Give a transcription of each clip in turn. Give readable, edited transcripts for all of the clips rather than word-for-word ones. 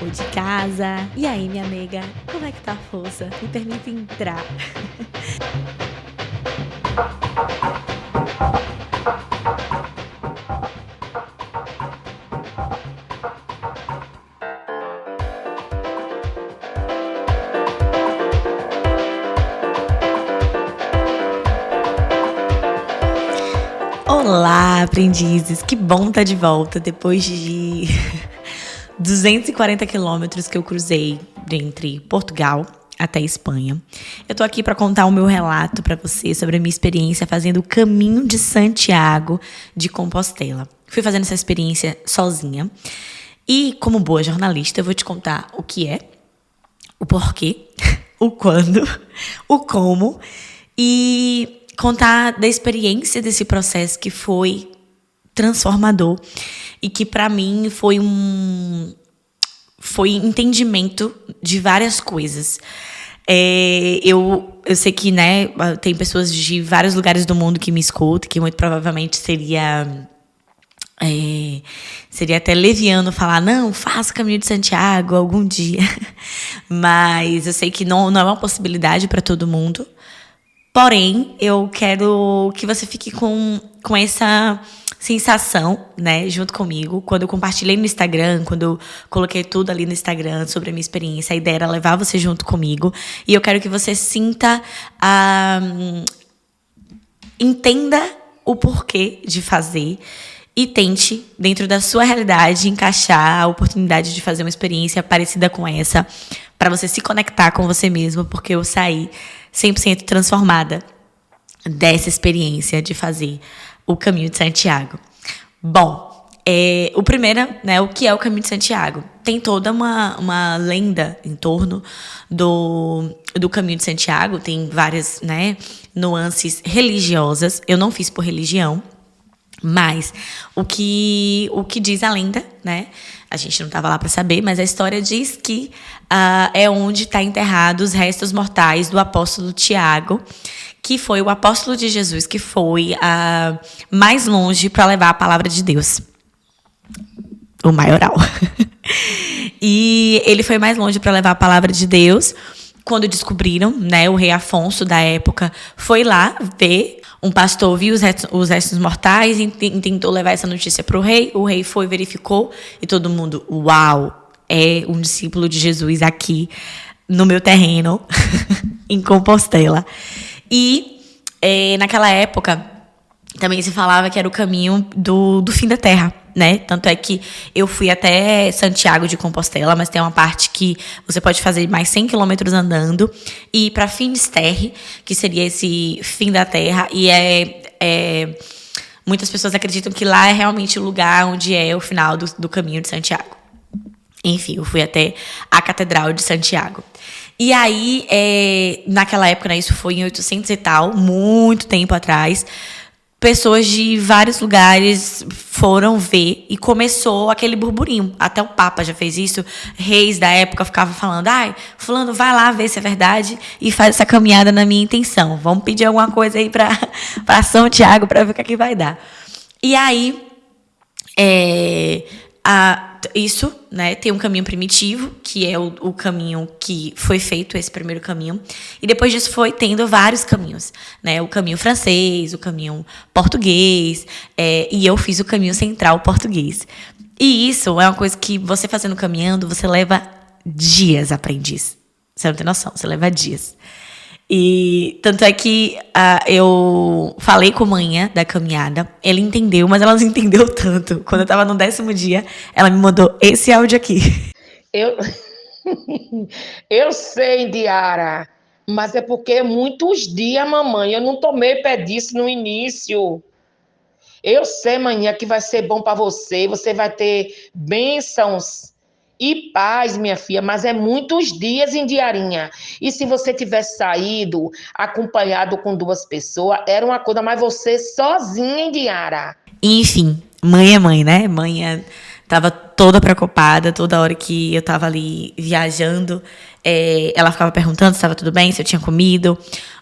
ou de casa. E aí, minha nega, como é que tá a força? Me permite entrar. Olá, aprendizes! Que bom estar de volta depois de 240 quilômetros que eu cruzei entre Portugal até Espanha. Eu tô aqui para contar o meu relato para você sobre a minha experiência fazendo o Caminho de Santiago de Compostela. Fui fazendo essa experiência sozinha e, como boa jornalista, eu vou te contar o que é, o porquê, o quando, o como e contar da experiência desse processo que foi transformador e que para mim foi entendimento de várias coisas. Eu sei que, né, tem pessoas de vários lugares do mundo que me escutam, que muito provavelmente seria até leviano falar, não, faça o Caminho de Santiago algum dia. Mas eu sei que não é uma possibilidade para todo mundo. Porém, eu quero que você fique com essa sensação, né, junto comigo. Quando eu compartilhei no Instagram, quando eu coloquei tudo ali no Instagram sobre a minha experiência, a ideia era levar você junto comigo. E eu quero que você sinta, entenda o porquê de fazer e tente, dentro da sua realidade, encaixar a oportunidade de fazer uma experiência parecida com essa, para você se conectar com você mesmo, porque eu saí 100% transformada dessa experiência de fazer o Caminho de Santiago. Bom, o primeiro, né, o que é o Caminho de Santiago? Tem toda uma lenda em torno do Caminho de Santiago, tem várias, né, nuances religiosas. Eu não fiz por religião, mas o que diz a lenda, né? A gente não estava lá para saber, mas a história diz que é onde está enterrado os restos mortais do apóstolo Tiago, que foi o apóstolo de Jesus, que foi mais longe para levar a palavra de Deus. O maioral. E ele foi mais longe para levar a palavra de Deus. Quando descobriram, né, o rei Afonso da época foi lá ver. Um pastor viu os restos mortais e tentou levar essa notícia para o rei. O rei foi, verificou e todo mundo, uau, é um discípulo de Jesus aqui no meu terreno, em Compostela. E naquela época também se falava que era o caminho do fim da terra, né? Tanto é que eu fui até Santiago de Compostela, mas tem uma parte que você pode fazer mais 100 quilômetros andando e ir para Finisterre, que seria esse fim da terra. E muitas pessoas acreditam que lá é realmente o lugar onde é o final do Caminho de Santiago. Enfim, eu fui até a Catedral de Santiago. E aí, naquela época, né, isso foi em 800 e tal, muito tempo atrás, pessoas de vários lugares foram ver e começou aquele burburinho. Até o Papa já fez isso. Reis da época ficavam falando, ai, fulano, vai lá ver se é verdade e faz essa caminhada na minha intenção. Vamos pedir alguma coisa aí para São Tiago para ver o que é que vai dar. E aí, isso, né, tem um caminho primitivo, que é o caminho que foi feito, esse primeiro caminho. E depois disso foi tendo vários caminhos, né? O caminho francês, o caminho português, e eu fiz o caminho central português. E isso é uma coisa que você fazendo caminhando, você leva dias, aprendiz. Você não tem noção, você leva dias. E tanto é que eu falei com a manhã da caminhada, ela entendeu, mas ela não entendeu tanto. Quando eu estava no 10º dia, ela me mandou esse áudio aqui. Eu sei, Diara, mas é porque é muitos dias, mamãe. Eu não tomei pé disso no início. Eu sei, maninha, que vai ser bom para você. Você vai ter bênçãos e paz, minha filha, mas é muitos dias em Diarinha. E se você tivesse saído acompanhado com 2 pessoas, era uma coisa, mas você sozinha em Diara. Enfim, mãe é mãe, né? Mãe tava toda preocupada, toda hora que eu tava ali viajando, ela ficava perguntando se estava tudo bem, se eu tinha comido,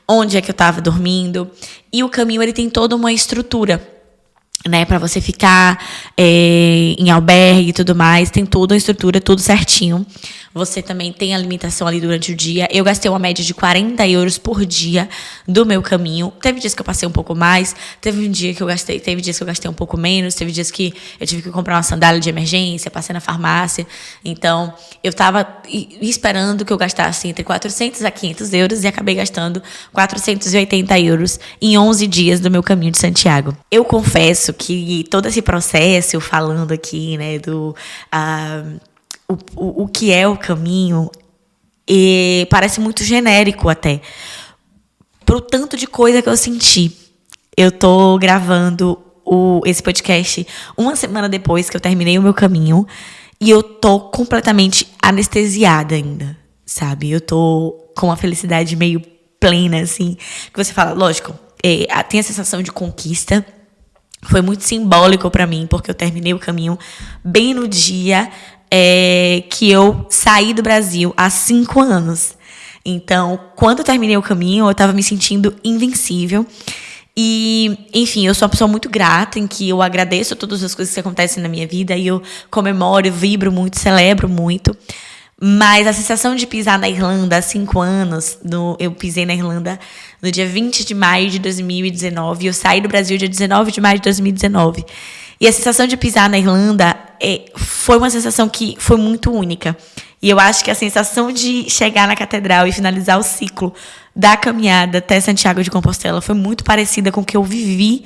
onde é que eu tava dormindo. E o caminho, ele tem toda uma estrutura. né, para você ficar em albergue e tudo mais, tem toda a estrutura, tudo certinho. Você também tem alimentação ali durante o dia. Eu gastei uma média de 40 euros por dia do meu caminho. Teve dias que eu passei um pouco mais, teve dias que eu gastei um pouco menos, teve dias que eu tive que comprar uma sandália de emergência, passei na farmácia. Então, eu estava esperando que eu gastasse entre 400 a 500 euros e acabei gastando 480 euros em 11 dias do meu caminho de Santiago. Eu confesso que todo esse processo, falando aqui, né, o que é o caminho, parece muito genérico até, pro tanto de coisa que eu senti. Eu tô gravando esse podcast uma semana depois que eu terminei o meu caminho e eu tô completamente anestesiada ainda, sabe? Eu tô com uma felicidade meio plena, assim, que você fala, lógico, tem a sensação de conquista. Foi muito simbólico para mim, porque eu terminei o caminho bem no dia que eu saí do Brasil há 5 anos. Então, quando eu terminei o caminho, eu estava me sentindo invencível. E, enfim, eu sou uma pessoa muito grata, em que eu agradeço todas as coisas que acontecem na minha vida, e eu comemoro, vibro muito, celebro muito. Mas a sensação de pisar na Irlanda há 5 anos, eu pisei na Irlanda no dia 20 de maio de 2019, e eu saí do Brasil dia 19 de maio de 2019. E a sensação de pisar na Irlanda foi uma sensação que foi muito única. E eu acho que a sensação de chegar na catedral e finalizar o ciclo da caminhada até Santiago de Compostela foi muito parecida com o que eu vivi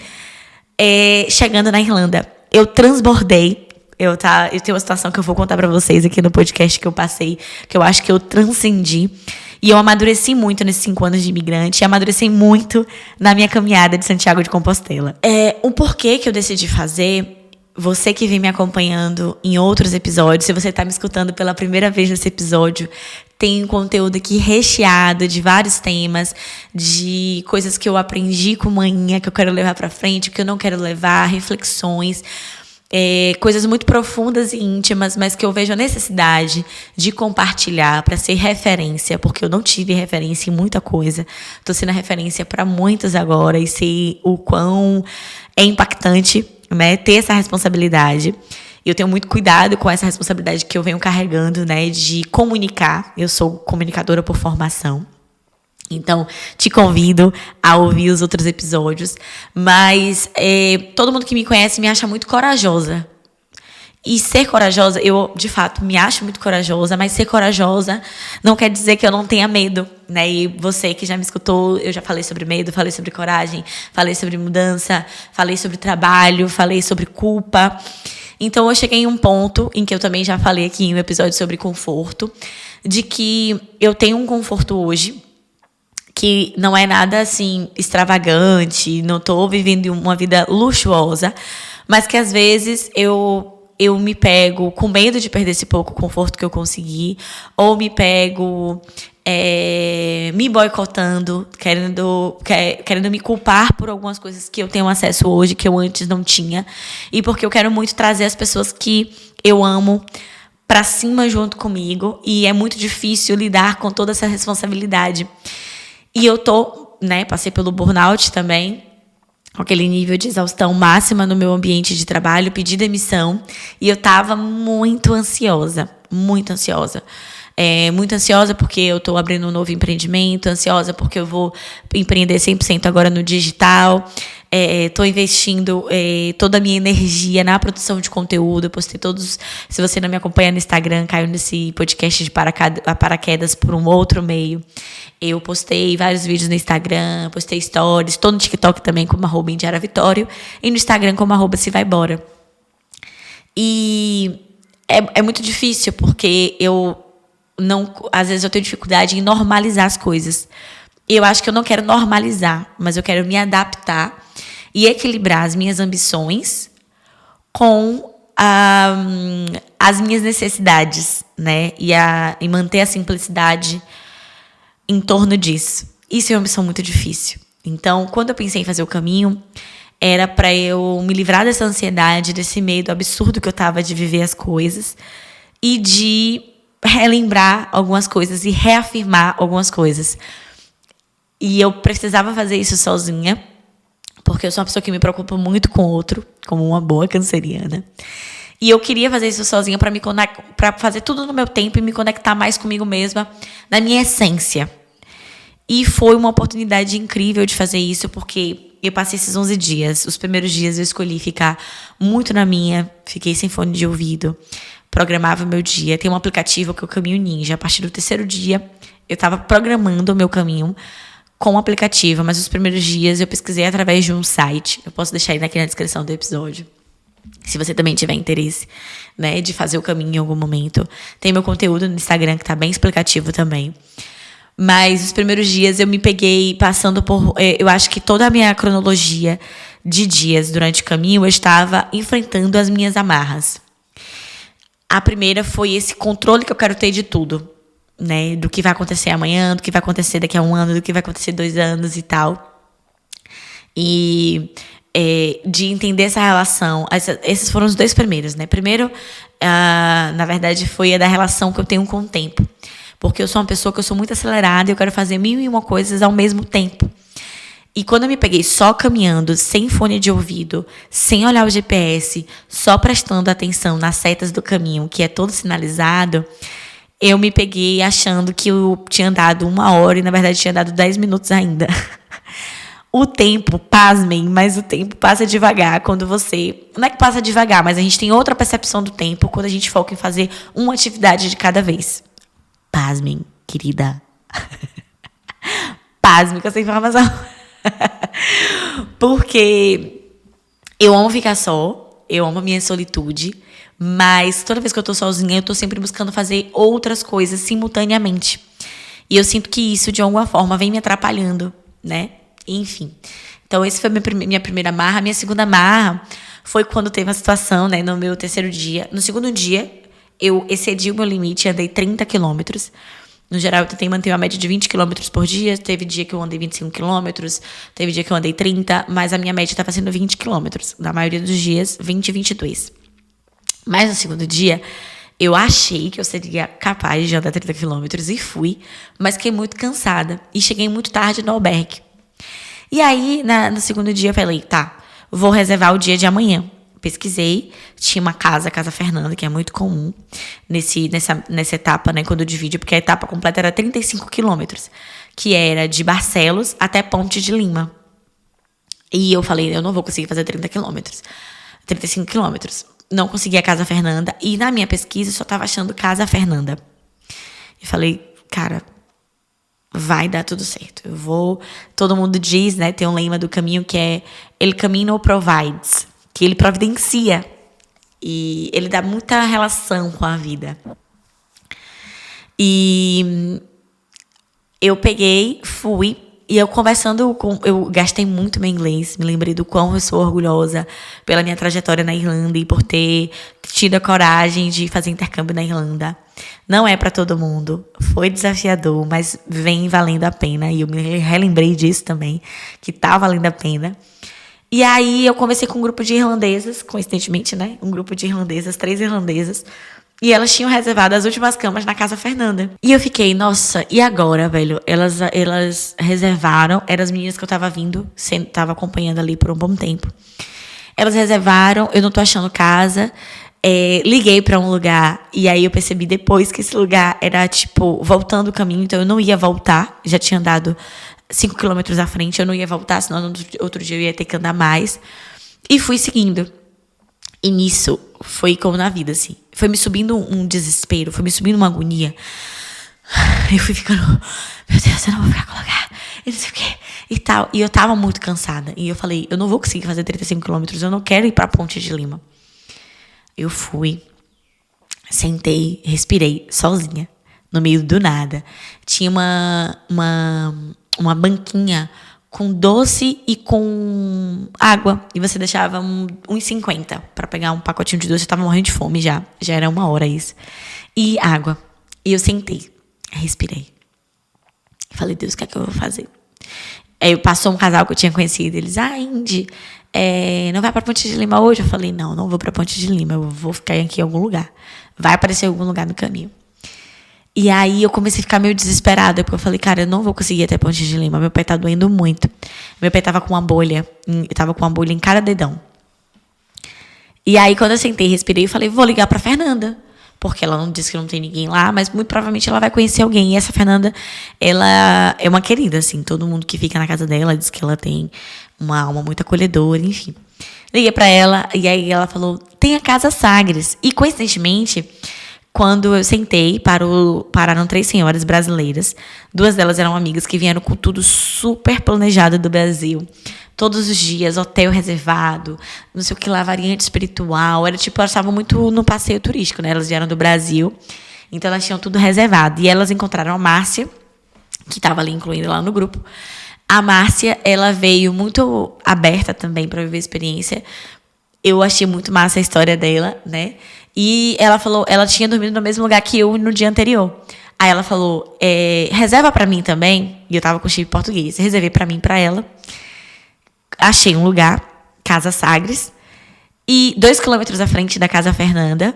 chegando na Irlanda. Eu transbordei. Eu tenho uma situação que eu vou contar pra vocês aqui no podcast que eu passei, que eu acho que eu transcendi. E eu amadureci muito nesses 5 anos de imigrante, e amadureci muito na minha caminhada de Santiago de Compostela. O porquê que eu decidi fazer, você que vem me acompanhando em outros episódios, se você tá me escutando pela primeira vez nesse episódio, tem um conteúdo aqui recheado de vários temas, de coisas que eu aprendi com manhã, que eu quero levar pra frente, que eu não quero levar, reflexões, coisas muito profundas e íntimas, mas que eu vejo a necessidade de compartilhar para ser referência, porque eu não tive referência em muita coisa. Estou sendo referência para muitas agora e sei o quão é impactante, né, ter essa responsabilidade. Eu tenho muito cuidado com essa responsabilidade que eu venho carregando, né, de comunicar. Eu sou comunicadora por formação. Então, te convido a ouvir os outros episódios. Mas todo mundo que me conhece me acha muito corajosa. E ser corajosa, eu, de fato, me acho muito corajosa. Mas ser corajosa não quer dizer que eu não tenha medo, né? E você que já me escutou, eu já falei sobre medo, falei sobre coragem, falei sobre mudança, falei sobre trabalho, falei sobre culpa. Então, eu cheguei em um ponto em que eu também já falei aqui em um episódio sobre conforto, de que eu tenho um conforto hoje que não é nada assim extravagante, não estou vivendo uma vida luxuosa, mas que às vezes eu me pego com medo de perder esse pouco conforto que eu consegui, ou me pego me boicotando, querendo me culpar por algumas coisas que eu tenho acesso hoje, que eu antes não tinha, e porque eu quero muito trazer as pessoas que eu amo para cima junto comigo, e é muito difícil lidar com toda essa responsabilidade. E eu passei pelo burnout também, com aquele nível de exaustão máxima no meu ambiente de trabalho, pedi demissão, e eu estava muito ansiosa, muito ansiosa. Muito ansiosa porque eu estou abrindo um novo empreendimento, ansiosa porque eu vou empreender 100% agora no digital, estou investindo toda a minha energia na produção de conteúdo. Eu postei todos, se você não me acompanha no Instagram, caiu nesse podcast de paraquedas por um outro meio. Eu postei vários vídeos no Instagram, postei stories, estou no TikTok também como @indiaravitório e no Instagram como @sevaibora. E é muito difícil porque às vezes eu tenho dificuldade em normalizar as coisas. Eu acho que eu não quero normalizar, mas eu quero me adaptar e equilibrar as minhas ambições com as minhas necessidades, né? E manter a simplicidade em torno disso. Isso é uma missão muito difícil. Então, quando eu pensei em fazer o caminho, era para eu me livrar dessa ansiedade, desse medo absurdo que eu tava de viver as coisas e de relembrar algumas coisas e reafirmar algumas coisas. E eu precisava fazer isso sozinha, porque eu sou uma pessoa que me preocupa muito com o outro, como uma boa canceriana. E eu queria fazer isso sozinha para fazer tudo no meu tempo e me conectar mais comigo mesma, na minha essência. E foi uma oportunidade incrível de fazer isso, porque eu passei esses 11 dias. Os primeiros dias eu escolhi ficar muito na minha, fiquei sem fone de ouvido, programava o meu dia. Tem um aplicativo que é o Caminho Ninja. A partir do terceiro dia, eu estava programando o meu caminho com o aplicativo, mas os primeiros dias eu pesquisei através de um site. Eu posso deixar aí aqui na descrição do episódio, se você também tiver interesse, né, de fazer o caminho em algum momento. Tem meu conteúdo no Instagram, que tá bem explicativo também. Mas os primeiros dias eu me peguei passando por... Eu acho que toda a minha cronologia de dias durante o caminho, eu estava enfrentando as minhas amarras. A primeira foi esse controle que eu quero ter de tudo, né? Do que vai acontecer amanhã, do que vai acontecer daqui a 1 ano, do que vai acontecer 2 anos e tal. E de entender essa relação. Esses foram os 2 primeiros, né? Primeiro, na verdade, foi a da relação que eu tenho com o tempo. Porque eu sou uma pessoa que eu sou muito acelerada e eu quero fazer 1001 coisas ao mesmo tempo. E quando eu me peguei só caminhando, sem fone de ouvido, sem olhar o GPS, só prestando atenção nas setas do caminho, que é todo sinalizado, eu me peguei achando que eu tinha andado 1 hora e, na verdade, tinha dado 10 minutos ainda. O tempo, pasmem, mas o tempo passa devagar quando você... Não é que passa devagar, mas a gente tem outra percepção do tempo quando a gente foca em fazer uma atividade de cada vez. Pasmem, querida. Pasmem com essa informação. Porque eu amo ficar só, eu amo a minha solitude, mas toda vez que eu tô sozinha, eu tô sempre buscando fazer outras coisas simultaneamente. E eu sinto que isso, de alguma forma, vem me atrapalhando, né? Enfim. Então, esse foi minha primeira amarra. Minha segunda amarra foi quando teve uma situação, né, no meu terceiro dia. No segundo dia, eu excedi o meu limite e andei 30 quilômetros. No geral, eu tentei manter uma média de 20 quilômetros por dia. Teve dia que eu andei 25 quilômetros, teve dia que eu andei 30, mas a minha média estava sendo 20 quilômetros. Na maioria dos dias, 20 e 22. Mas no segundo dia, eu achei que eu seria capaz de andar 30 quilômetros e fui, mas fiquei muito cansada e cheguei muito tarde no albergue. E aí, no segundo dia, eu falei, tá, vou reservar o dia de amanhã. Pesquisei, tinha uma Casa Fernanda, que é muito comum nessa etapa, né, quando eu divido, porque a etapa completa era 35 quilômetros, que era de Barcelos até Ponte de Lima. E eu falei, eu não vou conseguir fazer 30 quilômetros, 35 quilômetros. Não consegui a Casa Fernanda, e na minha pesquisa eu só estava achando Casa Fernanda. Eu falei, cara, vai dar tudo certo. Eu vou... Todo mundo diz, né, tem um lema do caminho que é El Camino Provides, que ele providencia. E ele dá muita relação com a vida. E eu peguei, fui, e eu conversando eu gastei muito meu inglês, me lembrei do quão eu sou orgulhosa pela minha trajetória na Irlanda e por ter tido a coragem de fazer intercâmbio na Irlanda. Não é para todo mundo, foi desafiador, mas vem valendo a pena, e eu me relembrei disso também, que tá valendo a pena. E aí eu conversei com um grupo de irlandesas, coincidentemente, né? Um grupo de irlandesas, 3 irlandesas. E elas tinham reservado as últimas camas na Casa Fernanda. E eu fiquei, nossa, e agora, velho? Elas reservaram, eram as meninas que eu tava acompanhando ali por um bom tempo. Elas reservaram, eu não tô achando casa. Liguei pra um lugar, e aí eu percebi depois que esse lugar era, tipo, voltando o caminho, então eu não ia voltar, já tinha andado 5 quilômetros à frente, eu não ia voltar, senão no outro dia eu ia ter que andar mais. E fui seguindo. E nisso, foi como na vida, assim. Foi me subindo um desespero, foi me subindo uma agonia. Eu fui ficando, meu Deus, eu não vou ficar com lugar, e não sei o quê, e tal. E eu tava muito cansada. E eu falei, eu não vou conseguir fazer 35 quilômetros, eu não quero ir pra Ponte de Lima. Eu fui, sentei, respirei, sozinha, no meio do nada. Tinha uma banquinha com doce e com água. E você deixava 1,50 para pegar um pacotinho de doce. Eu tava morrendo de fome já. Já era 1 hora isso. E água. E eu sentei, respirei. Falei, Deus, o que é que eu vou fazer? Aí passou um casal que eu tinha conhecido. Eles, Indy, não vai pra Ponte de Lima hoje? Eu falei, não vou pra Ponte de Lima. Eu vou ficar aqui em algum lugar. Vai aparecer algum lugar no caminho. E aí eu comecei a ficar meio desesperada, porque eu falei, cara, eu não vou conseguir ir até Ponte de Lima, meu pé tá doendo muito. Meu pé tava com uma bolha, eu tava com uma bolha em cada dedão. E aí quando eu sentei, respirei, eu falei, vou ligar pra Fernanda. Porque ela não disse que não tem ninguém lá, mas muito provavelmente ela vai conhecer alguém. E essa Fernanda, ela é uma querida, assim. Todo mundo que fica na casa dela diz que ela tem uma alma muito acolhedora, enfim. Liguei pra ela e aí ela falou, tem a Casa Sagres. E coincidentemente, quando eu sentei, pararam 3 senhoras brasileiras. 2 delas eram amigas que vieram com tudo super planejado do Brasil. Todos os dias, hotel reservado, não sei o que lá, variante espiritual. Era tipo, elas estavam muito no passeio turístico, né? Elas vieram do Brasil, então elas tinham tudo reservado. E elas encontraram a Márcia, que estava ali incluída lá no grupo. A Márcia, ela veio muito aberta também para viver a experiência. Eu achei muito massa a história dela, né? E ela falou, ela tinha dormido no mesmo lugar que eu no dia anterior. Aí ela falou, reserva para mim também. E eu tava com chip português. Reservei para mim e para ela. Achei um lugar, Casa Sagres, e 2 quilômetros à frente da Casa Fernanda.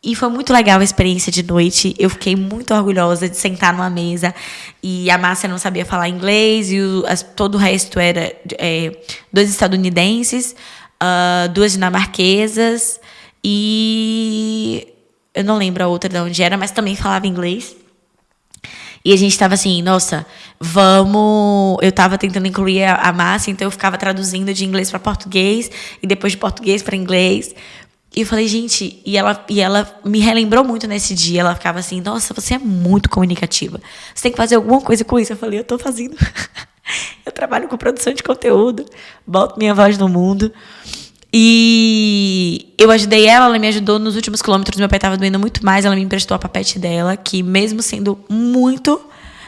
E foi muito legal a experiência de noite. Eu fiquei muito orgulhosa de sentar numa mesa e a Márcia não sabia falar inglês e todo o resto era 2 estadunidenses, 2 dinamarquesas e eu não lembro a outra de onde era, mas também falava inglês. E a gente tava assim, nossa, vamos... Eu tava tentando incluir a Márcia, então eu ficava traduzindo de inglês para português e depois de português para inglês. E eu falei, gente... E ela me relembrou muito nesse dia. Ela ficava assim, nossa, você é muito comunicativa. Você tem que fazer alguma coisa com isso. Eu falei, eu tô fazendo. Eu trabalho com produção de conteúdo. Boto minha voz no mundo. E eu ajudei ela me ajudou nos últimos quilômetros. Meu pé estava doendo muito mais. Ela me emprestou a papete dela, que mesmo sendo muito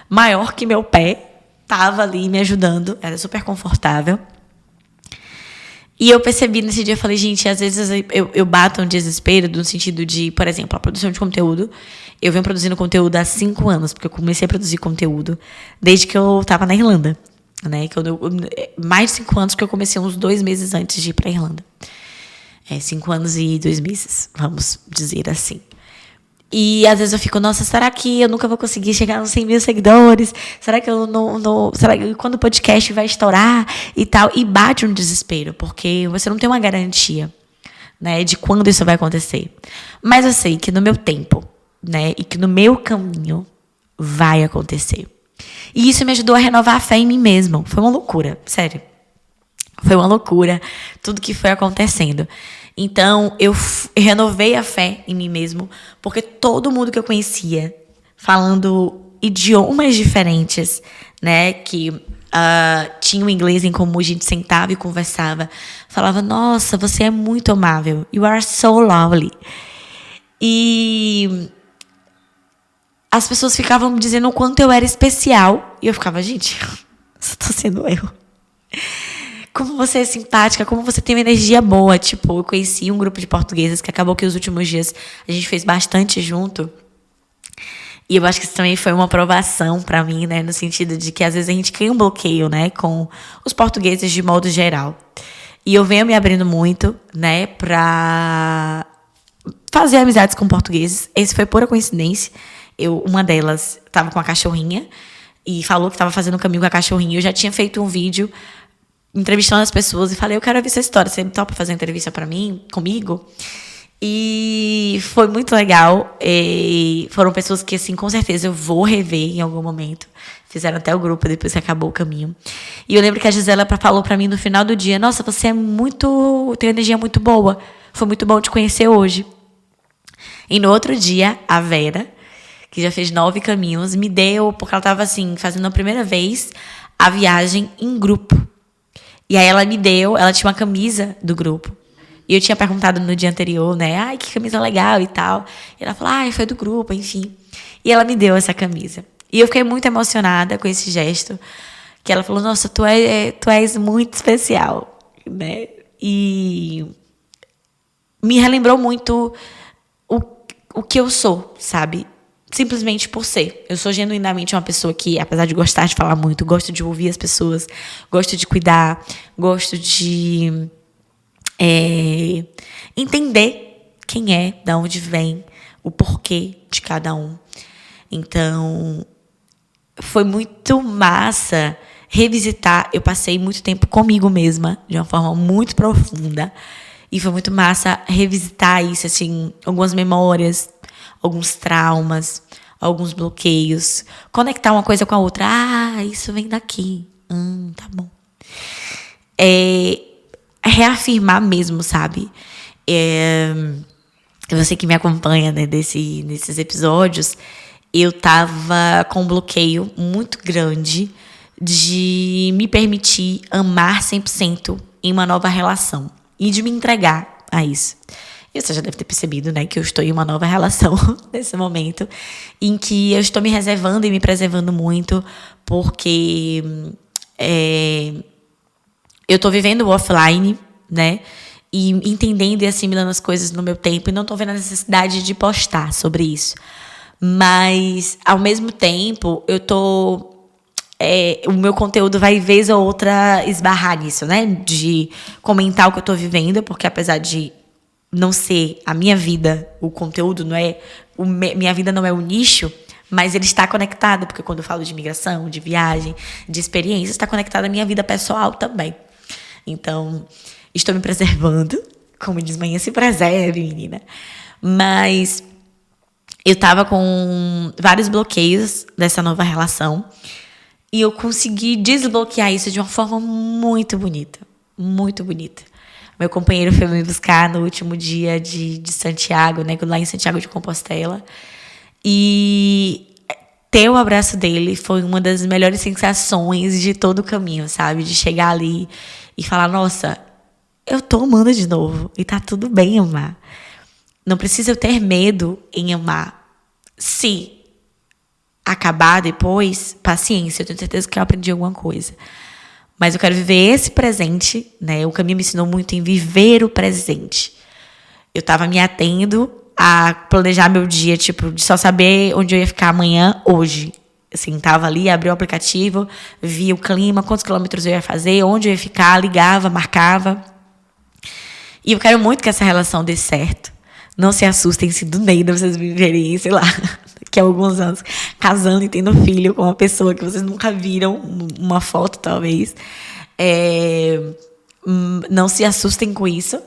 maior que meu pé, estava ali me ajudando. Era super confortável. E eu percebi nesse dia, eu falei, gente, às vezes eu bato um desespero no sentido de, por exemplo, a produção de conteúdo. Eu venho produzindo conteúdo há 5 anos, porque eu comecei a produzir conteúdo desde que eu estava na Irlanda. Né, mais de 5 anos, que eu comecei uns 2 meses antes de ir para a Irlanda. 5 anos e 2 meses, vamos dizer assim. E às vezes eu fico, nossa, será que eu nunca vou conseguir chegar nos 100 mil seguidores? Será que eu não será que quando o podcast vai estourar e tal? E bate um desespero, porque você não tem uma garantia, né, de quando isso vai acontecer. Mas eu sei que no meu tempo, né, e que no meu caminho vai acontecer. E isso me ajudou a renovar a fé em mim mesmo. Foi uma loucura, sério. Foi uma loucura tudo que foi acontecendo. Então, eu renovei a fé em mim mesmo, porque todo mundo que eu conhecia, falando idiomas diferentes, né, que tinha o inglês em comum, a gente sentava e conversava, falava, nossa, você é muito amável. You are so lovely. E as pessoas ficavam me dizendo o quanto eu era especial. E eu ficava, gente, só tô sendo eu. Como você é simpática, como você tem uma energia boa. Tipo, eu conheci um grupo de portuguesas que acabou que os últimos dias a gente fez bastante junto. E eu acho que isso também foi uma aprovação pra mim, né? No sentido de que às vezes a gente cria um bloqueio, né? Com os portugueses de modo geral. E eu venho me abrindo muito, né? Pra fazer amizades com portugueses. Esse foi pura coincidência. Uma delas estava com a cachorrinha e falou que estava fazendo um caminho com a cachorrinha. Eu já tinha feito um vídeo entrevistando as pessoas e falei, eu quero ouvir essa história. Você topa fazer uma entrevista para mim, comigo? E foi muito legal. E foram pessoas que, assim, com certeza eu vou rever em algum momento. Fizeram até o grupo depois que acabou o caminho. E eu lembro que a Gisela falou para mim no final do dia, nossa, você tem uma energia muito boa. Foi muito bom te conhecer hoje. E no outro dia, a Vera, que já fez 9 caminhos, me deu, porque ela estava assim, fazendo a primeira vez a viagem em grupo. E aí ela tinha uma camisa do grupo. E eu tinha perguntado no dia anterior, né, ai, que camisa legal e tal. E ela falou, ai, foi do grupo, enfim. E ela me deu essa camisa. E eu fiquei muito emocionada com esse gesto, que ela falou, nossa, tu és muito especial, né? E me relembrou muito o que eu sou, sabe? Simplesmente por ser. Eu sou genuinamente uma pessoa que, apesar de gostar de falar muito, gosto de ouvir as pessoas, gosto de cuidar, gosto de entender quem é, de onde vem, o porquê de cada um. Então, foi muito massa revisitar. Eu passei muito tempo comigo mesma, de uma forma muito profunda. E foi muito massa revisitar isso, assim, algumas memórias, alguns traumas, alguns bloqueios. Conectar uma coisa com a outra. Ah, isso vem daqui. Tá bom. Reafirmar mesmo, sabe? Você que me acompanha, né, nesses episódios, eu tava com um bloqueio muito grande de me permitir amar 100% em uma nova relação e de me entregar a isso. E você já deve ter percebido, né, que eu estou em uma nova relação nesse momento, em que eu estou me reservando e me preservando muito, porque eu estou vivendo o offline, né, e entendendo e assimilando as coisas no meu tempo, e não estou vendo a necessidade de postar sobre isso. Mas, ao mesmo tempo, o meu conteúdo vai, vez ou outra, esbarrar nisso, né? De comentar o que eu tô vivendo, porque apesar de não ser a minha vida, o conteúdo não é... minha vida não é o nicho, mas ele está conectado, porque quando eu falo de migração, de viagem, de experiência, está conectado à minha vida pessoal também. Então, estou me preservando, como diz manhã, se preserve, menina. Mas eu tava com vários bloqueios dessa nova relação, e eu consegui desbloquear isso de uma forma muito bonita. Muito bonita. Meu companheiro foi me buscar no último dia de Santiago, né? Lá em Santiago de Compostela. E ter o abraço dele foi uma das melhores sensações de todo o caminho, sabe? De chegar ali e falar, nossa, eu tô amando de novo. E tá tudo bem amar. Não precisa eu ter medo em amar. Se acabar depois, paciência, eu tenho certeza que eu aprendi alguma coisa. Mas eu quero viver esse presente, né? O caminho me ensinou muito em viver o presente. Eu estava me atendo a planejar meu dia, tipo, de só saber onde eu ia ficar amanhã, hoje. Assim, tava ali, abri o aplicativo, via o clima, quantos quilômetros eu ia fazer, onde eu ia ficar, ligava, marcava. E eu quero muito que essa relação dê certo. Não se assustem se do nada vocês me verem, sei lá, daqui a alguns anos, casando e tendo filho com uma pessoa que vocês nunca viram, uma foto talvez. Não se assustem com isso.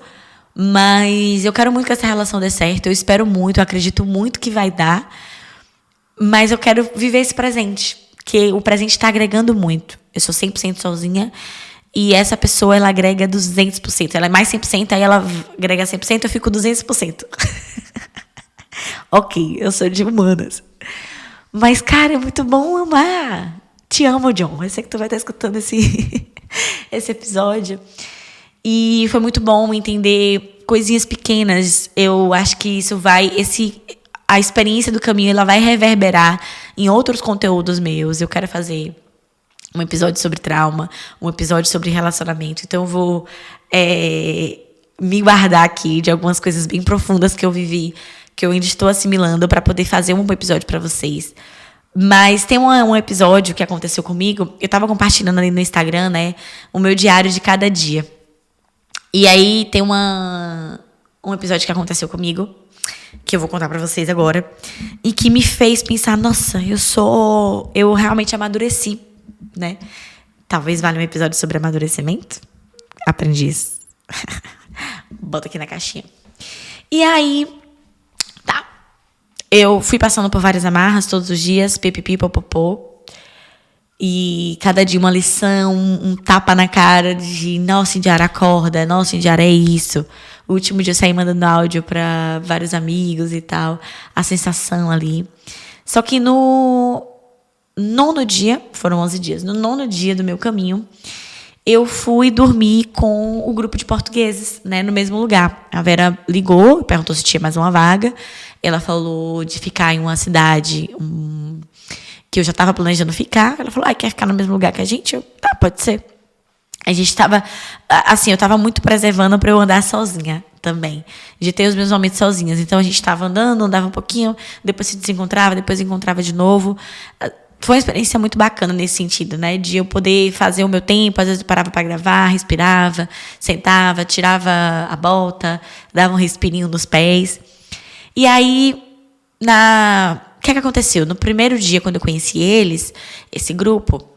Mas eu quero muito que essa relação dê certo. Eu espero muito, eu acredito muito que vai dar. Mas eu quero viver esse presente, que o presente está agregando muito. Eu sou 100% sozinha. E essa pessoa, ela agrega 200%. Ela é mais 100%, aí ela agrega 100%, eu fico 200%. Ok, eu sou de humanas. Mas, cara, é muito bom amar. Te amo, John. Eu sei que tu vai estar escutando esse episódio. E foi muito bom entender coisinhas pequenas. Eu acho que isso vai... a experiência do caminho, ela vai reverberar em outros conteúdos meus. Eu quero fazer um episódio sobre trauma, um episódio sobre relacionamento. Então, eu vou me guardar aqui de algumas coisas bem profundas que eu vivi, que eu ainda estou assimilando, para poder fazer um episódio para vocês. Mas tem um episódio que aconteceu comigo. Eu estava compartilhando ali no Instagram, né, o meu diário de cada dia. E aí tem um episódio que aconteceu comigo, que eu vou contar pra vocês agora, e que me fez pensar, nossa, eu realmente amadureci, né? Talvez valha um episódio sobre amadurecimento. Aprendiz. Bota aqui na caixinha. E aí, tá. Eu fui passando por várias amarras todos os dias, pipipi, popopô. E cada dia uma lição, um tapa na cara de, nossa, Indiara, acorda, nossa, Indiara, é isso. O último dia eu saí mandando áudio para vários amigos e tal. A sensação ali. Só que no 9º dia, foram 11 dias, no 9º dia do meu caminho, eu fui dormir com o grupo de portugueses, né, no mesmo lugar. A Vera ligou, perguntou se tinha mais uma vaga. Ela falou de ficar em uma cidade que eu já estava planejando ficar. Ela falou, quer ficar no mesmo lugar que a gente? Tá, pode ser. A gente estava, assim, eu estava muito preservando para eu andar sozinha também, de ter os meus momentos sozinhas. Então, a gente estava andando, andava um pouquinho, depois se desencontrava, depois encontrava de novo. Foi uma experiência muito bacana nesse sentido, né? De eu poder fazer o meu tempo, às vezes eu parava para gravar, respirava, sentava, tirava a bota, dava um respirinho nos pés. E aí, que aconteceu? No primeiro dia, quando eu conheci eles, esse grupo,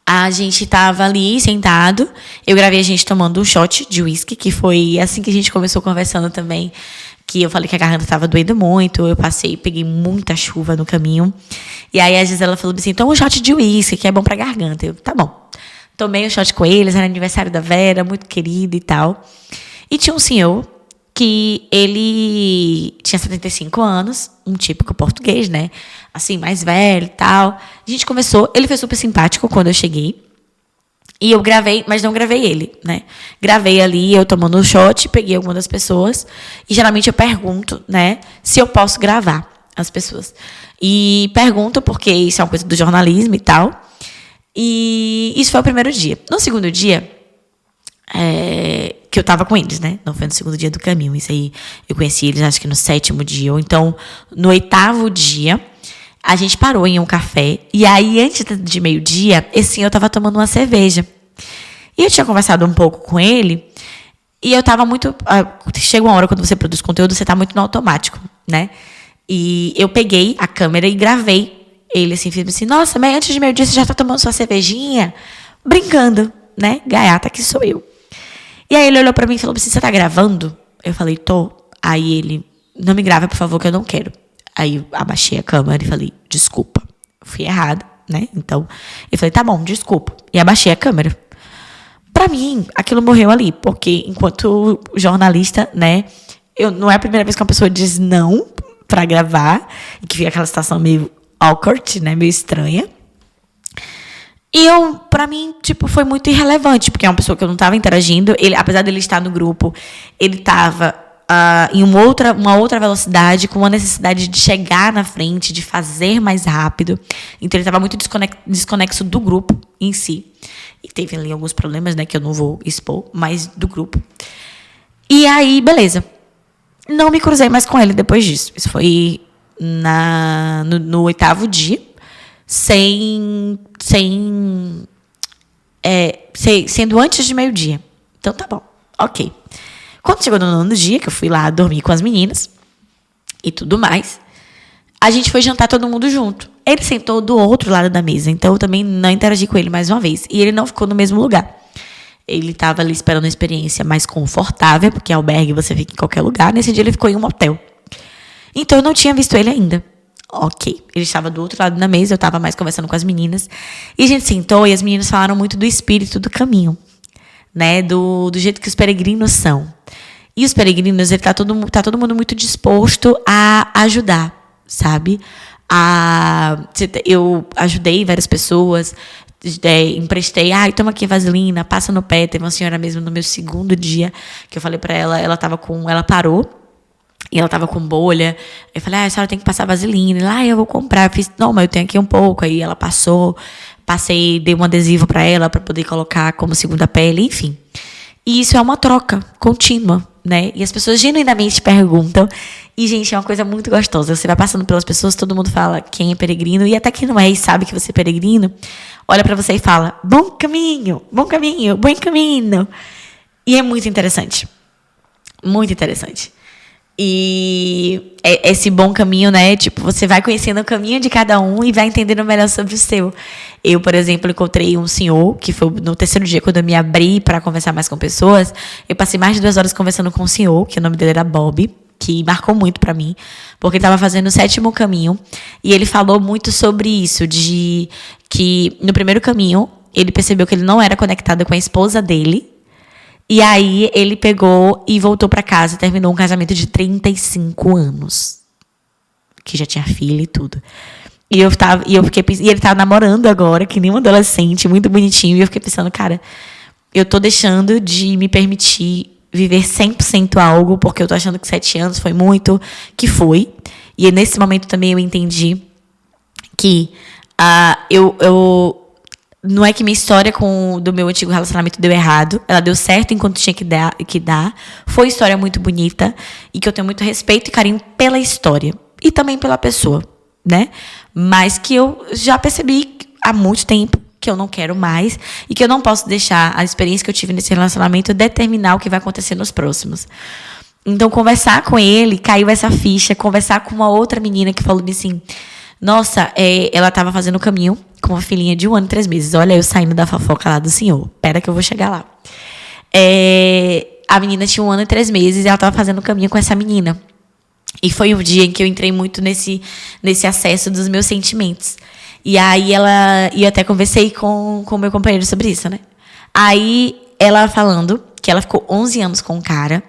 a gente tava ali sentado. Eu gravei a gente tomando um shot de whisky, que foi assim que a gente começou conversando também. Que eu falei que a garganta tava doendo muito. Eu peguei muita chuva no caminho. E aí a Gisela falou assim: toma um shot de whisky, que é bom pra garganta. Eu, tá bom. Tomei um shot com eles, era aniversário da Vera, muito querido e tal. E tinha um senhor que ele tinha 75 anos, um típico português, né? Assim, mais velho e tal. A gente conversou, ele foi super simpático quando eu cheguei. E eu gravei, mas não gravei ele, né? Gravei ali, eu tomando um shot, peguei algumas das pessoas. E geralmente eu pergunto, né, se eu posso gravar as pessoas. E pergunto porque isso é uma coisa do jornalismo e tal. E isso foi o primeiro dia. No segundo dia, que eu tava com eles, né? Não foi no segundo dia do caminho. Isso aí, eu conheci eles acho que no 7º dia. Ou então, no 8º dia, a gente parou em um café. E aí, antes de meio-dia, esse senhor tava tomando uma cerveja. E eu tinha conversado um pouco com ele. E eu tava muito... chega uma hora, quando você produz conteúdo, você tá muito no automático, né? E eu peguei a câmera e gravei ele, assim, fiz assim: nossa, mas antes de meio-dia você já tá tomando sua cervejinha? Brincando, né? Gaiata que sou eu. E aí ele olhou pra mim e falou assim: você tá gravando? Eu falei: tô. Aí ele: não me grava, por favor, que eu não quero. Aí eu abaixei a câmera e falei: desculpa. Eu fui errada, né? Então, eu falei: tá bom, desculpa. E abaixei a câmera. Pra mim, aquilo morreu ali, porque enquanto jornalista, né, não é a primeira vez que uma pessoa diz não pra gravar, e que fica aquela situação meio awkward, né, meio estranha. E pra mim, tipo, foi muito irrelevante, porque é uma pessoa que eu não tava interagindo. Ele, apesar dele estar no grupo, ele tava em uma outra velocidade, com uma necessidade de chegar na frente, de fazer mais rápido. Então ele tava muito desconexo do grupo em si. E teve ali alguns problemas, né, que eu não vou expor, mas do grupo. E aí, beleza. Não me cruzei mais com ele depois disso. Isso foi no 8º dia, sendo antes de meio-dia. Então tá bom, ok. Quando chegou no 9º dia, que eu fui lá dormir com as meninas e tudo mais, a gente foi jantar todo mundo junto. Ele sentou do outro lado da mesa, então eu também não interagi com ele mais uma vez. E ele não ficou no mesmo lugar. Ele estava ali esperando uma experiência mais confortável, porque albergue você fica em qualquer lugar. Nesse dia ele ficou em um hotel. Então eu não tinha visto ele ainda. Ok. Ele estava do outro lado da mesa, eu estava mais conversando com as meninas. E a gente sentou e as meninas falaram muito do espírito do caminho, né? Do jeito que os peregrinos são. E os peregrinos, tá todo mundo muito disposto a ajudar, sabe? Eu ajudei várias pessoas, emprestei, toma aqui vaselina, passa no pé. Teve uma senhora mesmo no meu 2º dia, que eu falei pra ela, ela parou, e ela tava com bolha. Eu falei: a senhora tem que passar vaselina. Ela: eu vou comprar. Eu fiz: não, mas eu tenho aqui um pouco. Aí ela passei, dei um adesivo pra ela, pra poder colocar como segunda pele, enfim. E isso é uma troca contínua, né? E as pessoas genuinamente perguntam. E, gente, é uma coisa muito gostosa. Você vai passando pelas pessoas, todo mundo fala quem é peregrino. E até quem não é e sabe que você é peregrino, olha pra você e fala: bom caminho, bom caminho, bom caminho. E é muito interessante. Muito interessante. E esse bom caminho, né? Tipo, você vai conhecendo o caminho de cada um e vai entendendo melhor sobre o seu. Eu, por exemplo, encontrei um senhor, que foi no 3º dia, quando eu me abri para conversar mais com pessoas. Eu passei mais de 2 horas conversando com um senhor, que o nome dele era Bob, que marcou muito para mim, porque ele estava fazendo o 7º caminho. E ele falou muito sobre isso, de que no primeiro caminho, ele percebeu que ele não era conectado com a esposa dele. E aí ele pegou e voltou para casa e terminou um casamento de 35 anos. Que já tinha filha e tudo. E ele tava namorando agora, que nem um adolescente, muito bonitinho. E eu fiquei pensando: cara, eu tô deixando de me permitir viver 100% algo, porque eu tô achando que 7 anos foi muito, que foi. E nesse momento também eu entendi que não é que minha história do meu antigo relacionamento deu errado. Ela deu certo enquanto tinha que dar. Foi história muito bonita. E que eu tenho muito respeito e carinho pela história. E também pela pessoa, né? Mas que eu já percebi há muito tempo que eu não quero mais. E que eu não posso deixar a experiência que eu tive nesse relacionamento determinar o que vai acontecer nos próximos. Então, conversar com ele, caiu essa ficha. Conversar com uma outra menina que falou assim, nossa, ela estava fazendo o caminho com uma filhinha de 1 ano e 3 meses. Olha, eu saindo da fofoca lá do senhor. Pera que eu vou chegar lá. A menina tinha 1 ano e 3 meses e ela estava fazendo o caminho com essa menina. E foi um dia em que eu entrei muito nesse acesso dos meus sentimentos. E aí eu até conversei com o meu companheiro sobre isso, né? Aí ela falando que ela ficou 11 anos com o cara.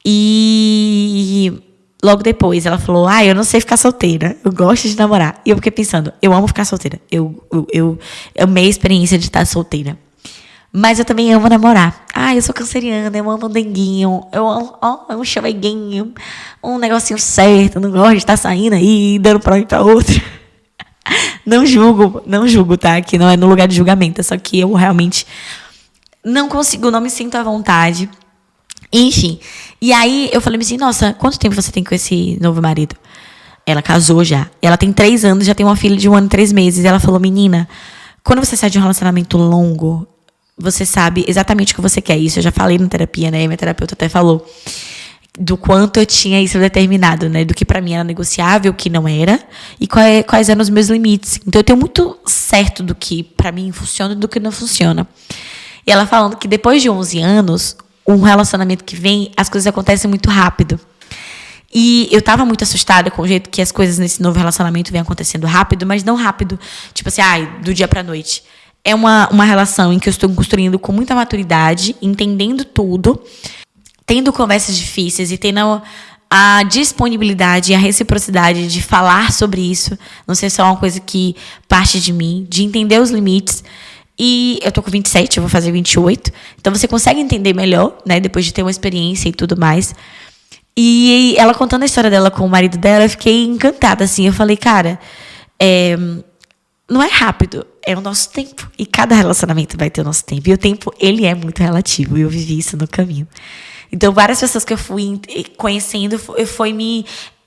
E logo depois ela falou, eu não sei ficar solteira, eu gosto de namorar. E eu fiquei pensando, eu amo ficar solteira. Eu amei a experiência de estar solteira. Mas eu também amo namorar. Eu sou canceriana, eu amo um denguinho, eu amo um chaveguinho, um negocinho certo, não gosto de estar saindo aí, dando pra um e pra outro. Não julgo, tá? Que não é no lugar de julgamento, só que eu realmente não consigo, não me sinto à vontade. Enfim, e aí eu falei assim, nossa, quanto tempo você tem com esse novo marido? Ela casou já, ela tem 3 anos, já tem uma filha de 1 ano e 3 meses. Ela falou, menina, quando você sai de um relacionamento longo, você sabe exatamente o que você quer. Isso eu já falei na terapia, né? Minha terapeuta até falou do quanto eu tinha isso determinado, né? Do que pra mim era negociável, o que não era, e quais eram os meus limites. Então eu tenho muito certo do que pra mim funciona e do que não funciona. E ela falando que depois de 11 anos, um relacionamento que vem, as coisas acontecem muito rápido. E eu tava muito assustada com o jeito que as coisas nesse novo relacionamento vêm acontecendo rápido, mas não rápido, tipo assim, do dia pra noite. É uma relação em que eu estou construindo com muita maturidade, entendendo tudo, tendo conversas difíceis e tendo a disponibilidade e a reciprocidade de falar sobre isso, não ser só uma coisa que parte de mim, de entender os limites. E eu tô com 27, eu vou fazer 28. Então você consegue entender melhor, né? Depois de ter uma experiência e tudo mais. E ela contando a história dela com o marido dela, eu fiquei encantada, assim. Eu falei, cara, não é rápido, é o nosso tempo. E cada relacionamento vai ter o nosso tempo. E o tempo, ele é muito relativo. E eu vivi isso no caminho. Então, várias pessoas que eu fui conhecendo,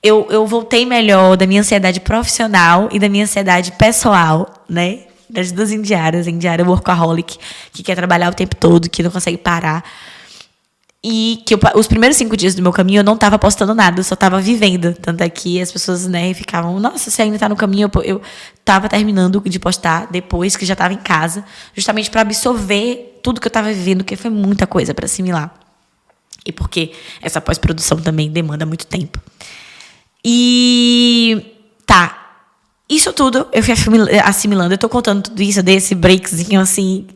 eu voltei melhor da minha ansiedade profissional e da minha ansiedade pessoal, né? Das duas indiaras, a indiara workaholic, que quer trabalhar o tempo todo, que não consegue parar. E que os primeiros 5 dias do meu caminho eu não estava postando nada, eu só estava vivendo. Tanto é que as pessoas, né, ficavam, nossa, você ainda está no caminho. Eu estava terminando de postar depois que já estava em casa, justamente para absorver tudo que eu estava vivendo, porque foi muita coisa para assimilar. E porque essa pós-produção também demanda muito tempo. E tá. Isso tudo eu fui assimilando. Eu tô contando tudo isso, desse breakzinho assim,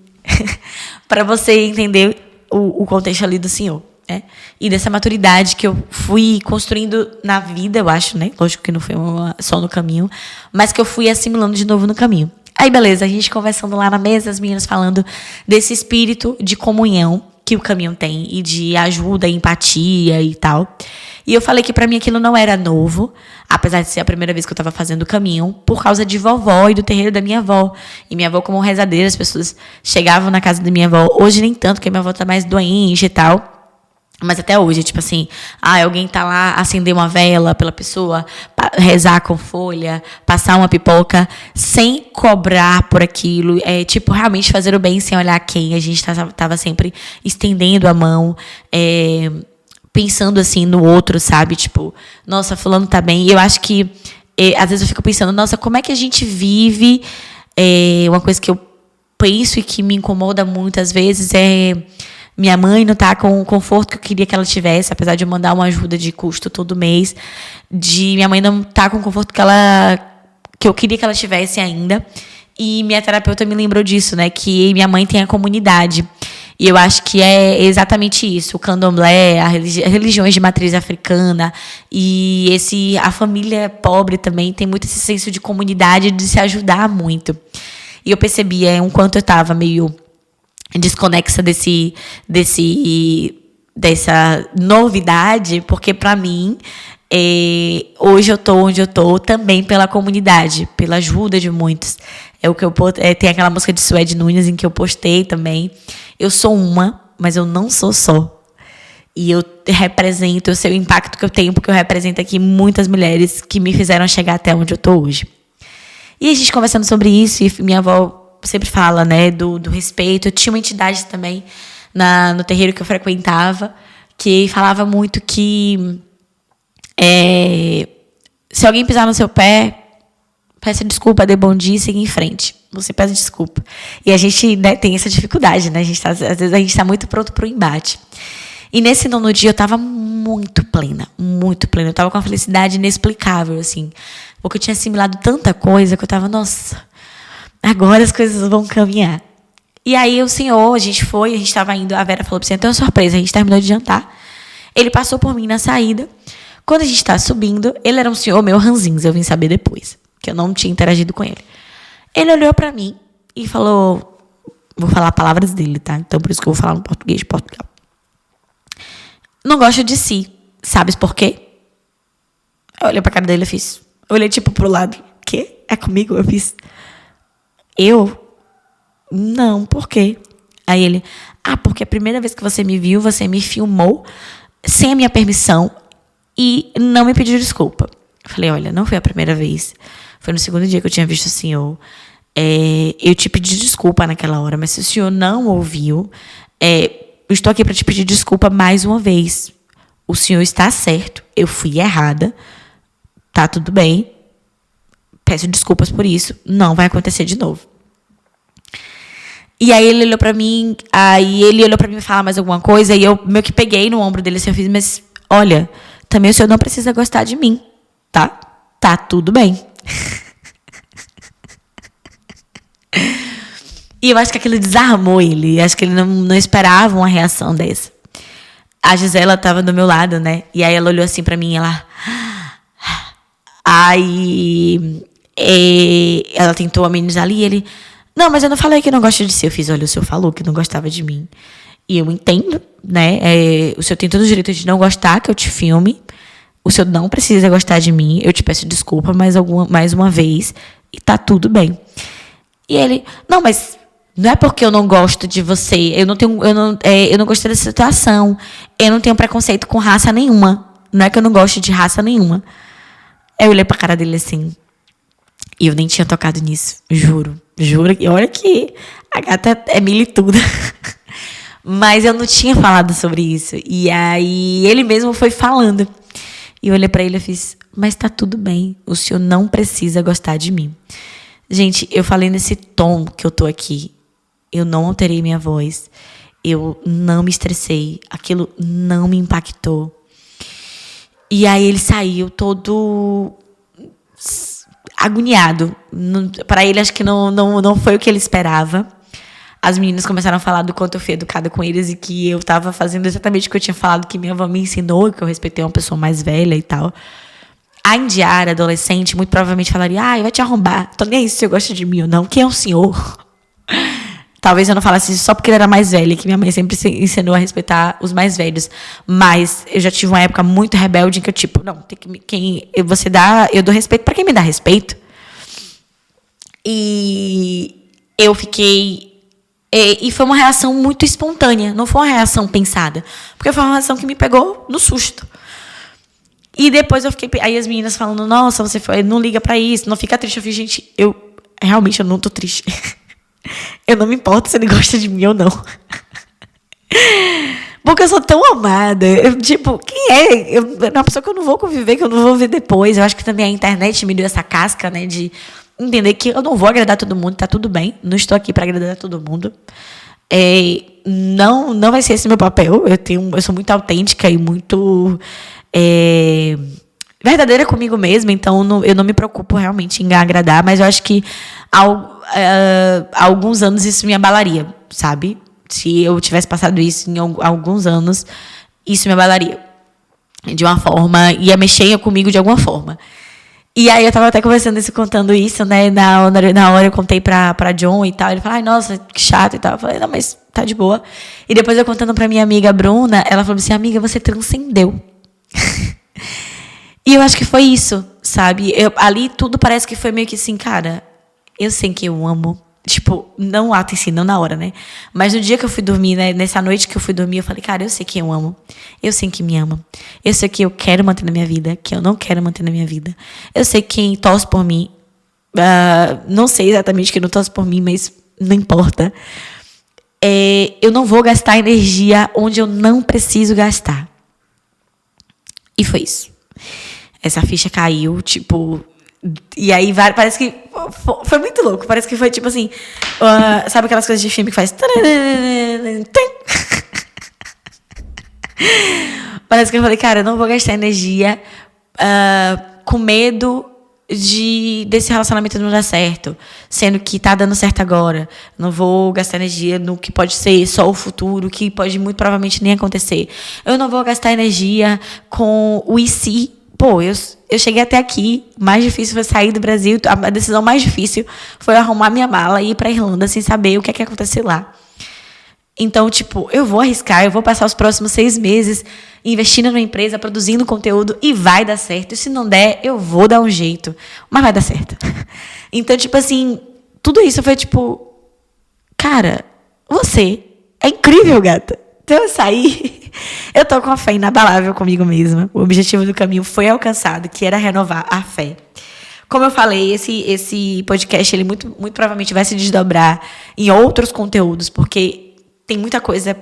para você entender o contexto ali do senhor, né? E dessa maturidade que eu fui construindo na vida, eu acho, né? Lógico que não foi só no caminho, mas que eu fui assimilando de novo no caminho. Aí, beleza, a gente conversando lá na mesa, as meninas falando desse espírito de comunhão que o caminho tem e de ajuda, empatia e tal. E eu falei que pra mim aquilo não era novo, apesar de ser a primeira vez que eu tava fazendo o caminho, por causa de vovó e do terreiro da minha avó. E minha avó, como rezadeira, as pessoas chegavam na casa da minha avó. Hoje nem tanto, porque minha avó tá mais doente e tal. Mas até hoje, tipo assim, alguém tá lá, acender uma vela pela pessoa, rezar com folha, passar uma pipoca, sem cobrar por aquilo. Tipo, realmente fazer o bem sem olhar quem. A gente tava sempre estendendo a mão, pensando assim no outro, sabe? Tipo, nossa, fulano tá bem. E eu acho que, às vezes eu fico pensando, nossa, como é que a gente vive? Uma coisa que eu penso e que me incomoda muitas vezes é minha mãe não tá com o conforto que eu queria que ela tivesse, apesar de eu mandar uma ajuda de custo todo mês, de minha mãe não tá com o conforto que eu queria que ela tivesse ainda. E minha terapeuta me lembrou disso, né? Que minha mãe tem a comunidade. E eu acho que é exatamente isso. O candomblé, as religiões de matriz africana e a família pobre também tem muito esse senso de comunidade, de se ajudar muito. E eu percebia um quanto eu estava meio desconexa dessa novidade, porque para mim hoje eu tô onde eu tô também pela comunidade, pela ajuda de muitos. O que tem aquela música de Suede Nunes em que eu postei também. Eu sou mas eu não sou só. E eu sei o impacto que eu tenho, porque eu represento aqui muitas mulheres que me fizeram chegar até onde eu tô hoje. E a gente conversando sobre isso, e minha avó sempre fala, né, do respeito. Eu tinha uma entidade também no terreiro que eu frequentava, que falava muito que se alguém pisar no seu pé, peça desculpa, dê bom dia e siga em frente. Você pede desculpa. E a gente, né, tem essa dificuldade, né? Às vezes a gente está muito pronto para o embate. E nesse 9º dia eu estava muito plena, muito plena. Eu estava com uma felicidade inexplicável, assim. Porque eu tinha assimilado tanta coisa que eu estava, nossa, agora as coisas vão caminhar. E aí o senhor, a gente estava indo, a Vera falou para você, então é uma surpresa, a gente terminou de jantar. Ele passou por mim na saída. Quando a gente está subindo, ele era um senhor meio ranzinza, eu vim saber depois, que eu não tinha interagido com ele. Ele olhou para mim e falou, vou falar palavras dele, tá? Então por isso que eu vou falar no português de Portugal. Não gosta de si, sabes por quê? Eu olhei pra cara dele e fiz, eu olhei tipo pro lado, quê? É comigo? Eu fiz, não, por quê? Aí ele, porque a primeira vez que você me viu, você me filmou sem a minha permissão e não me pediu desculpa. Eu falei, olha, não foi a primeira vez. Foi no 2º dia que eu tinha visto o senhor. Eu te pedi desculpa naquela hora, mas se o senhor não ouviu, eu estou aqui para te pedir desculpa mais uma vez. O senhor está certo, eu fui errada, tá tudo bem. Peço desculpas por isso, não vai acontecer de novo. E aí ele olhou pra mim, me falar mais alguma coisa, e eu meio que peguei no ombro dele assim, eu fiz, mas olha, também o senhor não precisa gostar de mim, tá? Tá tudo bem. E eu acho que aquilo desarmou ele, acho que ele não esperava uma reação dessa. A Gisela tava do meu lado, né? E aí ela olhou assim pra mim, ela tentou amenizar ali, e ele, não, mas eu não falei que não gosta de si. Eu fiz, olha, o senhor falou que não gostava de mim. E eu entendo, né? O senhor tem todo o direito de não gostar que eu te filme. O senhor não precisa gostar de mim. Eu te peço desculpa mais uma vez. E tá tudo bem. E ele, não, mas não é porque eu não gosto de você. Eu não gostei dessa situação. Eu não tenho preconceito com raça nenhuma. Não é que eu não gosto de raça nenhuma. Eu olhei pra cara dele assim. E eu nem tinha tocado nisso. Juro. E olha que a gata é milituda. Mas eu não tinha falado sobre isso. E aí ele mesmo foi falando. E eu olhei pra ele e fiz, mas tá tudo bem. O senhor não precisa gostar de mim. Gente, eu falei nesse tom que eu tô aqui. Eu não alterei minha voz. Eu não me estressei. Aquilo não me impactou. E aí ele saiu todo agoniado. Para ele, acho que não foi o que ele esperava. As meninas começaram a falar do quanto eu fui educada com eles e que eu estava fazendo exatamente o que eu tinha falado, que minha avó me ensinou, que eu respeitei uma pessoa mais velha e tal. A Indiara, adolescente, muito provavelmente falaria, vai te arrombar. Tô nem aí se você gosta de mim ou não. Quem é o senhor? Talvez eu não falasse isso só porque ele era mais velho, que minha mãe sempre ensinou a respeitar os mais velhos. Mas eu já tive uma época muito rebelde em que eu, não, tem que eu dou respeito para quem me dá respeito. E eu fiquei... E foi uma reação muito espontânea, não foi uma reação pensada. Porque foi uma reação que me pegou no susto. E depois eu fiquei... Aí as meninas falando, nossa, você não liga pra isso, não fica triste. Eu falei, gente, realmente eu não tô triste. Eu não me importo se ele gosta de mim ou não. Porque eu sou tão amada. Quem é? É uma pessoa que eu não vou conviver, que eu não vou ver depois. Eu acho que também a internet me deu essa casca, né, de entender que eu não vou agradar todo mundo, tá tudo bem. Não estou aqui para agradar todo mundo. Não vai ser esse meu papel. Eu sou muito autêntica e muito verdadeira comigo mesma, então eu não me preocupo realmente em agradar, mas eu acho que há alguns anos isso me abalaria, sabe? Se eu tivesse passado isso em alguns anos, isso me abalaria. De uma forma, ia mexer comigo de alguma forma. E aí eu tava até conversando isso, contando isso, né? Na hora eu contei pra John e tal. Ele falou, ai, nossa, que chato e tal. Eu falei, não, mas tá de boa. E depois eu contando pra minha amiga Bruna, ela falou assim, amiga, você transcendeu. E eu acho que foi isso, sabe? Ali tudo parece que foi meio que assim, cara, eu sei que eu amo. Não o ato em si, não na hora, né? Mas no dia que eu fui dormir, né? Nessa noite que eu fui dormir, eu falei, cara, eu sei que eu amo. Eu sei que me ama. Eu sei que eu quero manter na minha vida, que eu não quero manter na minha vida. Eu sei quem torce por mim. Não sei exatamente quem não torce por mim, mas não importa. eu não vou gastar energia onde eu não preciso gastar. E foi isso. Essa ficha caiu, tipo... E aí, parece que... Foi muito louco. Parece que foi, tipo assim... sabe aquelas coisas de filme que faz... Parece que eu falei, cara, eu não vou gastar energia com medo desse relacionamento não dar certo, sendo que tá dando certo agora. Não vou gastar energia no que pode ser só o futuro, que pode muito provavelmente nem acontecer. Eu não vou gastar energia com o e se. Pô, eu cheguei até aqui, mais difícil foi sair do Brasil, a decisão mais difícil foi arrumar minha mala e ir pra Irlanda sem saber o que é que ia acontecer lá. Então, tipo, eu vou arriscar, eu vou passar os próximos 6 meses investindo numa empresa, produzindo conteúdo e vai dar certo. E se não der, eu vou dar um jeito. Mas vai dar certo. Então, tipo assim, tudo isso foi tipo... Cara, você é incrível, gata. Então eu saí... Eu tô com a fé inabalável comigo mesma. O objetivo do caminho foi alcançado, que era renovar a fé. Como eu falei, esse podcast, ele muito provavelmente vai se desdobrar em outros conteúdos, porque... Tem muita coisa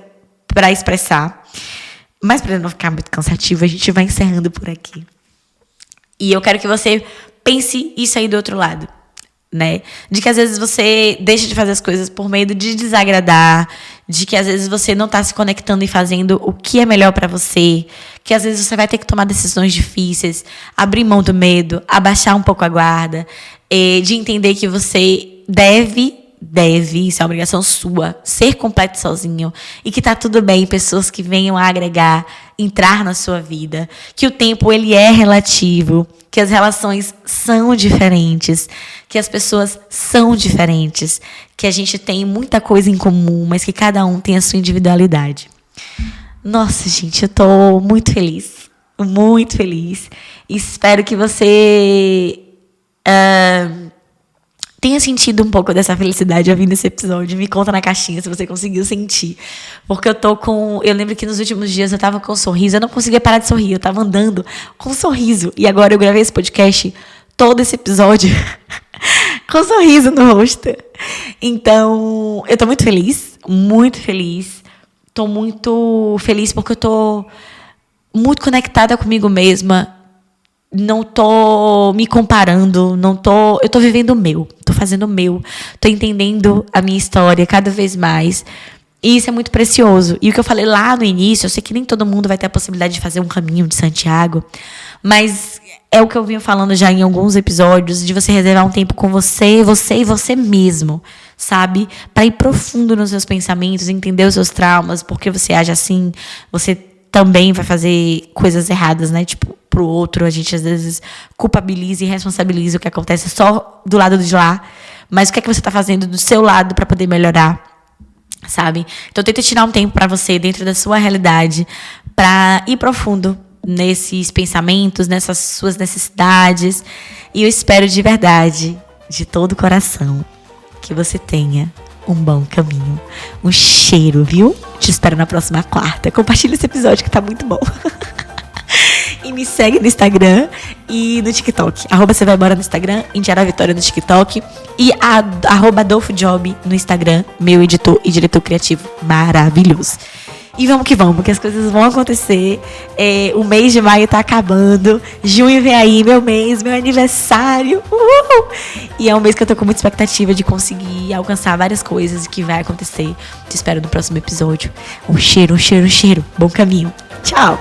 para expressar. Mas para não ficar muito cansativo, a gente vai encerrando por aqui. E eu quero que você pense isso aí do outro lado, né? De que às vezes você deixa de fazer as coisas por medo de desagradar, de que às vezes você não tá se conectando e fazendo o que é melhor para você, que às vezes você vai ter que tomar decisões difíceis, abrir mão do medo, abaixar um pouco a guarda, de entender que você deve, isso é uma obrigação sua, ser completo sozinho. E que tá tudo bem pessoas que venham a agregar, entrar na sua vida. Que o tempo, ele é relativo. Que as relações são diferentes. Que as pessoas são diferentes. Que a gente tem muita coisa em comum, mas que cada um tem a sua individualidade. Nossa, gente, eu tô muito feliz. Muito feliz. Espero que você... tenha sentido um pouco dessa felicidade ouvindo esse episódio. Me conta na caixinha se você conseguiu sentir. Porque eu tô com... Eu lembro que nos últimos dias eu tava com um sorriso. Eu não conseguia parar de sorrir. Eu tava andando com um sorriso. E agora eu gravei esse podcast, todo esse episódio, com um sorriso no rosto. Então, eu tô muito feliz. Muito feliz. Tô muito feliz porque eu tô muito conectada comigo mesma. Não tô me comparando, eu tô vivendo o meu, tô fazendo o meu, tô entendendo a minha história cada vez mais. E isso é muito precioso. E o que eu falei lá no início, eu sei que nem todo mundo vai ter a possibilidade de fazer um caminho de Santiago, mas é o que eu vinha falando já em alguns episódios, de você reservar um tempo com você e você mesmo, sabe? Para ir profundo nos seus pensamentos, entender os seus traumas, porque você age assim, você também vai fazer coisas erradas, né? Tipo, pro outro, a gente às vezes culpabiliza e responsabiliza o que acontece só do lado de lá, mas o que é que você tá fazendo do seu lado para poder melhorar, sabe? Então tenta tirar um tempo para você dentro da sua realidade, para ir profundo nesses pensamentos, nessas suas necessidades, e eu espero de verdade, de todo o coração, que você tenha um bom caminho, um cheiro, viu? Te espero na próxima quarta. Compartilha esse episódio que tá muito bom. E me segue no Instagram e no TikTok. @você vai embora no Instagram, Indiara Vitória no TikTok. E @AdolfoJob no Instagram, meu editor e diretor criativo maravilhoso. E vamos que vamos, porque as coisas vão acontecer. O mês de maio tá acabando. Junho vem aí, meu mês, meu aniversário. Uhul! E é um mês que eu tô com muita expectativa de conseguir alcançar várias coisas que vai acontecer. Te espero no próximo episódio. Um cheiro, um cheiro, um cheiro. Bom caminho. Tchau!